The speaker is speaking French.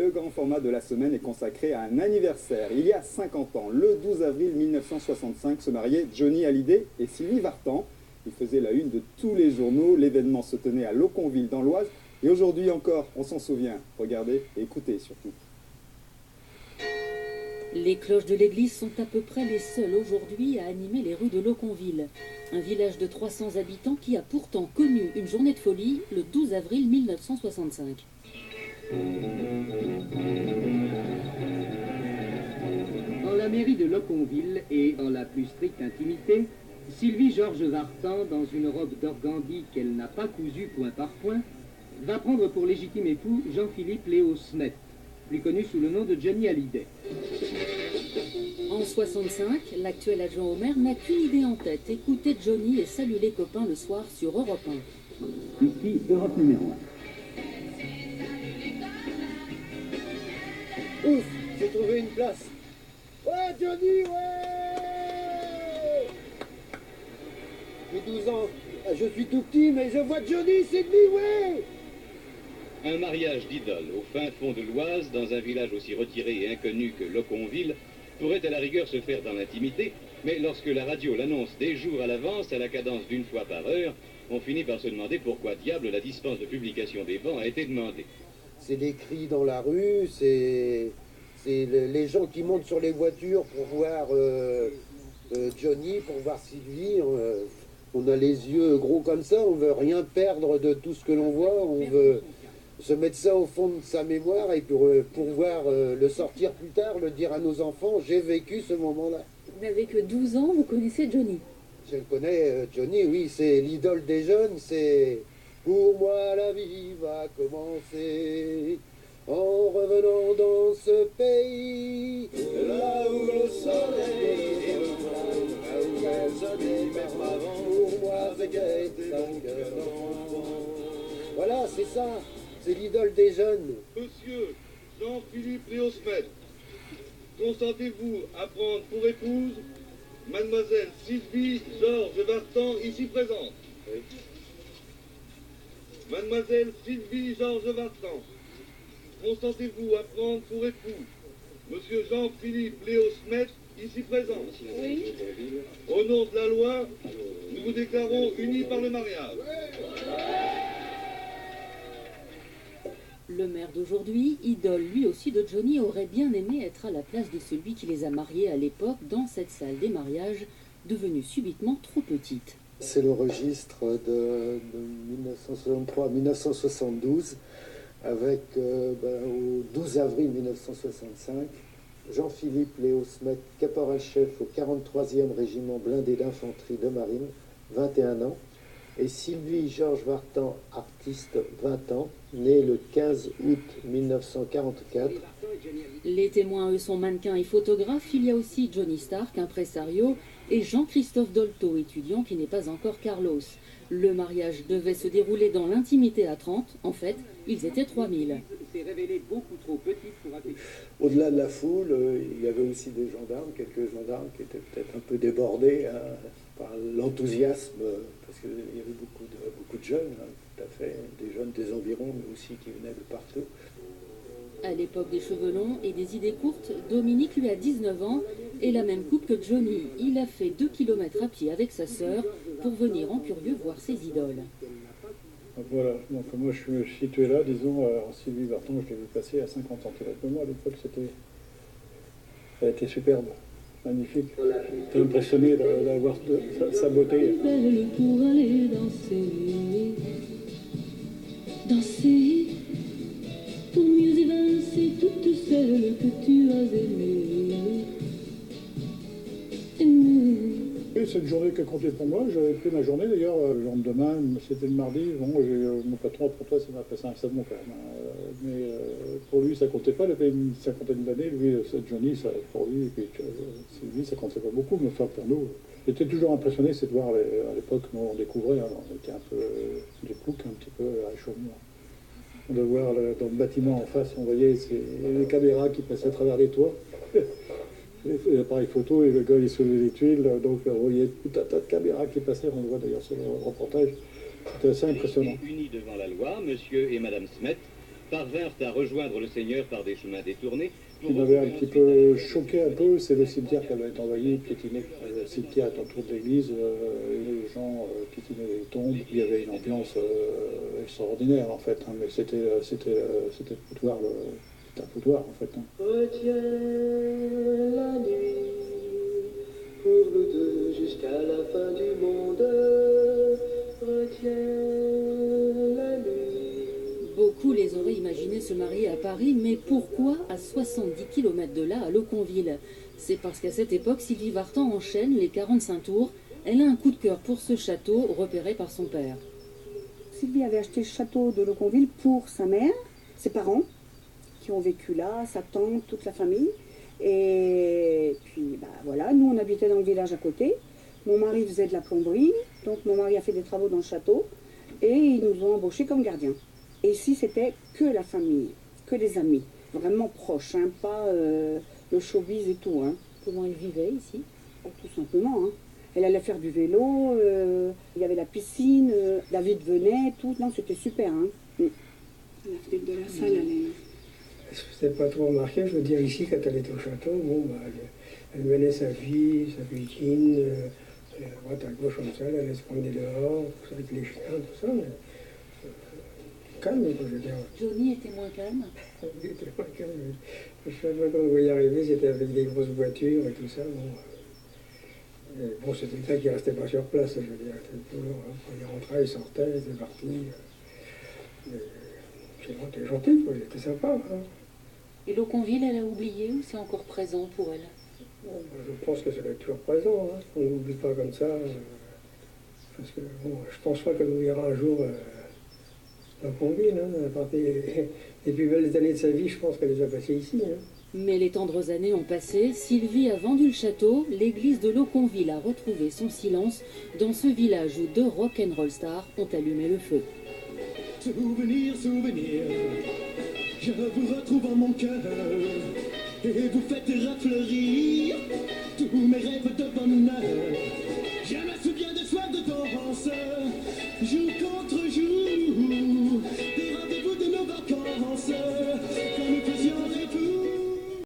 le grand format de la semaine est consacré à un anniversaire. Il y a 50 ans, le 12 avril 1965, se mariaient Johnny Hallyday et Sylvie Vartan. Ils faisaient la une de tous les journaux. L'événement se tenait à Loconville dans l'Oise. Et aujourd'hui encore, on s'en souvient. Regardez et écoutez surtout. Les cloches de l'église sont à peu près les seules aujourd'hui à animer les rues de Loconville. Un village de 300 habitants qui a pourtant connu une journée de folie le 12 avril 1965. En la mairie de Loconville et dans la plus stricte intimité, Sylvie Georges Vartan, dans une robe d'organdi qu'elle n'a pas cousue point par point, va prendre pour légitime époux Jean-Philippe Léo Smet, plus connu sous le nom de Johnny Hallyday. En 65, l'actuel adjoint au maire n'a qu'une idée en tête, écouter Johnny et saluer les copains le soir sur Europe 1. Ici, Europe numéro 1. Ouf, j'ai trouvé une place. Ouais, Johnny, ouais! J'ai 12 ans. Je suis tout petit, mais je vois Johnny, c'est lui, ouais! Un mariage d'idole au fin fond de l'Oise, dans un village aussi retiré et inconnu que Loconville, pourrait à la rigueur se faire dans l'intimité, mais lorsque la radio l'annonce des jours à l'avance, à la cadence d'une fois par heure, on finit par se demander pourquoi diable la dispense de publication des bancs a été demandée. C'est des cris dans la rue, c'est les gens qui montent sur les voitures pour voir Johnny, pour voir Sylvie. On a les yeux gros comme ça, on veut rien perdre de tout ce que l'on voit, on veut se mettre ça au fond de sa mémoire et pour pouvoir le sortir plus tard, le dire à nos enfants, j'ai vécu ce moment-là. Vous n'avez que 12 ans, vous connaissez Johnny? Je le connais, Johnny, oui, c'est l'idole des jeunes, c'est « Pour moi la vie va commencer en revenant dans ce pays, là où le soleil est là où personne n'est avant, pour moi c'est un cœur d'enfant. » Voilà, c'est ça. C'est l'idole des jeunes. Monsieur Jean-Philippe Léo Smet, consentez-vous à prendre pour épouse Mademoiselle Sylvie Georges Vartan, ici présente? Oui. Mademoiselle Sylvie Georges Vartan, consentez-vous à prendre pour époux Monsieur Jean-Philippe Léo Smet, ici présent? Oui. Au nom de la loi, nous vous déclarons unis par le mariage. Le maire d'aujourd'hui, idole lui aussi de Johnny, aurait bien aimé être à la place de celui qui les a mariés à l'époque dans cette salle des mariages, devenue subitement trop petite. C'est le registre de 1963-1972, avec au 12 avril 1965, Jean-Philippe Léo Smet, caporal-chef au 43e régiment blindé d'infanterie de marine, 21 ans, et Sylvie Georges Vartan, artiste, 20 ans, née le 15 août 1944. Les témoins, eux, sont mannequins et photographes. Il y a aussi Johnny Stark, impresario, et Jean-Christophe Dolto, étudiant qui n'est pas encore Carlos. Le mariage devait se dérouler dans l'intimité à 30. En fait, ils étaient 3000. C'est révélé beaucoup trop petit pour appeler. Au-delà de la foule, il y avait aussi des gendarmes, quelques gendarmes qui étaient peut-être un peu débordés par l'enthousiasme, parce qu'il y avait beaucoup de jeunes, tout à fait, des jeunes des environs, mais aussi qui venaient de partout. À l'époque des cheveux longs et des idées courtes, Dominique lui a 19 ans et la même coupe que Johnny. Il a fait 2 km à pied avec sa sœur pour venir en curieux voir ses idoles. Voilà, donc moi je suis situé là, disons, en Sylvie Vartan, je l'ai vu passer à 50 cm de moi à l'époque, elle était superbe, magnifique. J'étais impressionné d'avoir sa beauté. Belle pour aller danser, danser, pour mieux évincer toutes celles que tu as aimées, aimées. Et c'est une journée qui a compté pour moi. J'avais pris ma journée d'ailleurs. Le lendemain, c'était le mardi. Bon, mon patron, pour toi, ça m'a passé un savon quand même. Mais pour lui, ça comptait pas. Il avait une cinquantaine d'années. Lui, Johnny, ça, pour lui, et puis lui, ça comptait pas beaucoup. Mais enfin, pour nous, j'étais toujours impressionné, c'est de voir à l'époque, nous, on découvrait, hein, on était un peu des ploucs, un petit peu à Chaumont. De voir dans le bâtiment en face, on voyait les caméras qui passaient à travers les toits. L'appareil photo et le gars il soulevait les tuiles, donc on voyait tout un tas de caméras qui passaient, on le voit d'ailleurs sur le reportage, c'était assez impressionnant. Unis devant la loi, monsieur et madame Smet, parvinrent à rejoindre le Seigneur par des chemins détournés. Ce qui m'avait un petit peu choqué un peu, c'est le cimetière qui avait été envahi, piétiné. Le cimetière est autour de l'église, les gens piétinaient les tombes. Il y avait une ambiance extraordinaire en fait, hein, mais c'était le foutoir, c'était un foutoir en fait. Hein. Retiens la nuit pour nous deux jusqu'à la fin du monde. Retiens la nuit. Beaucoup les auraient imaginés se marier à Paris, mais pourquoi à 70 km de là, à Loconville? C'est parce qu'à cette époque, Sylvie Vartan enchaîne les 45 tours. Elle a un coup de cœur pour ce château repéré par son père. Sylvie avait acheté le château de Loconville pour sa mère, ses parents, qui ont vécu là, sa tante, toute la famille. Et puis voilà, nous on habitait dans le village à côté. Mon mari faisait de la plomberie, donc mon mari a fait des travaux dans le château et ils nous ont embauchés comme gardiens. Et ici c'était que la famille, que des amis, vraiment proches, hein, pas le showbiz et tout. Hein. Comment elle vivait ici? Tout simplement. Hein. Elle allait faire du vélo, il y avait la piscine, David venait, tout. Non, c'était super. Hein. La fenêtre de la salle, Je ne pas trop remarqué, je veux dire, ici, quand elle était au château, bon, elle menait sa vie, sa routine, à droite, à gauche, comme ça, elle allait se promener dehors, avec les chiens, tout ça, mais calme, quoi, je veux dire. Johnny était moins calme? Il était moins calme. Chaque fois qu'on voyait arriver, c'était avec des grosses voitures et tout ça, bon. Et bon, c'était le gars qui ne restait pas sur place, je veux dire, toujours, hein. Quand il rentrait, il sortait, il était parti. Il était gentil, quoi, il était sympa. Hein. Et Loconville, elle a oublié ou c'est encore présent pour elle? Je pense que ça doit être toujours présent. Hein. On n'oublie pas comme ça. Parce que bon, je pense pas qu'elle oubliera un jour Loconville. Hein. À part les plus belles années de sa vie, je pense qu'elle les a passées ici. Hein. Mais les tendres années ont passé, Sylvie a vendu le château, l'église de Loconville a retrouvé son silence dans ce village où deux rock'n'roll stars ont allumé le feu. Souvenir, souvenir, je vous retrouve en mon cœur et vous faites rafleurir tous mes rêves de bonheur. Je me souviens